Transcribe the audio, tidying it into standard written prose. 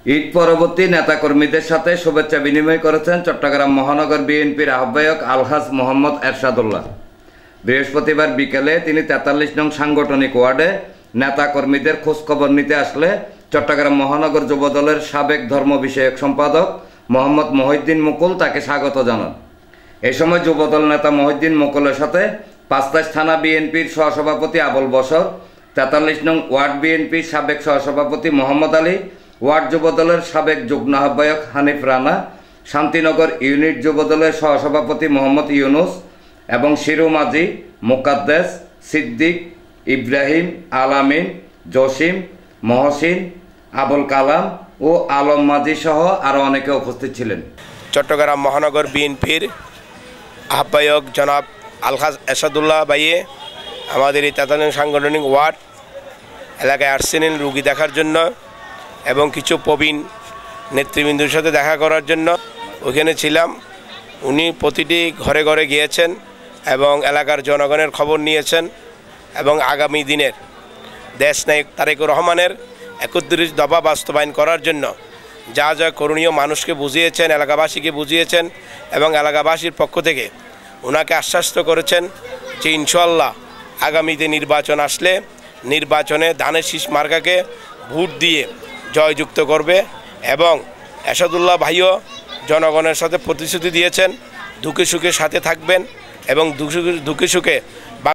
ঈদ পরবর্তী নেতাকর্মীদের সাথে শুভেচ্ছা বিনিময় করেছেন চট্টগ্রাম মহানগর বিএনপির আহ্বায়ক আলহাজ মোহাম্মদ এরশাদুল্লাহ। বৃহস্পতিবার বিকেলে তিনি ৪৩ নং সাংগঠনিক ওয়ার্ডে নেতাকর্মীদের খোঁজখবর নিতে আসলে চট্টগ্রাম মহানগর যুবদলের সাবেক ধর্ম বিষয়ক সম্পাদক মোহাম্মদ মহিউদ্দিন মুকুল তাকে স্বাগত জানান। এ সময় যুবদল নেতা মহিউদ্দিন মুকুলের সাথে পাঁচতাশ থানা বিএনপির সহসভাপতি আবুল বশর, ৪৩ নং ওয়ার্ড বিএনপির সাবেক সহসভাপতি মোহাম্মদ আলী, ওয়ার্ড যুবদলের সাবেক যুগ্ম আহ্বায়ক হানিফ রানা, শান্তিনগর ইউনিট যুবদলের সহসভাপতি মোহাম্মদ ইউনুস এবং শিরু মাঝি, মুকাদ্দেস, সিদ্দিক, ইব্রাহিম, আলামিন, জসিম, মহসিন, আবুল কালাম ও আলম মাঝি সহ আরও অনেকে উপস্থিত ছিলেন। চট্টগ্রাম মহানগর বিএনপির আহ্বায়ক জনাব আলহাজ এরশাদুল্লাহ ভাইয়ে আমাদের এই ৪৩ নং সাংগঠনিক ওয়ার্ড এলাকায় আসছিলেন রুগী দেখার জন্য এবং কিছু প্রবীণ নেতৃবৃন্দের সাথে দেখা করার জন্য ওইখানে ছিলাম। উনি প্রতিটি ঘরে ঘরে গিয়েছেন এবং এলাকার জনগণের খবর নিয়েছেন এবং আগামী দিনের দেশনায়ক তারেকুর রহমানের ৩১ দফা বাস্তবায়ন করার জন্য যা যা করণীয় মানুষকে বুঝিয়েছেন, এলাকাবাসীকে বুঝিয়েছেন এবং এলাকাবাসীর পক্ষ থেকে ওনাকে আশ্বস্ত করেছেন যে ইনশাআল্লাহ আগামীতে নির্বাচন আসলে নির্বাচনে ধানের শীষ মার্কাকে ভোট দিয়ে জয়যুক্ত করবে এবং এরশাদুল্লাহ ভাইও জনগণের সাথে প্রতিশ্রুতি দিয়েছেন দুঃখে সুখে সাথে থাকবেন এবং দুঃখে সুখে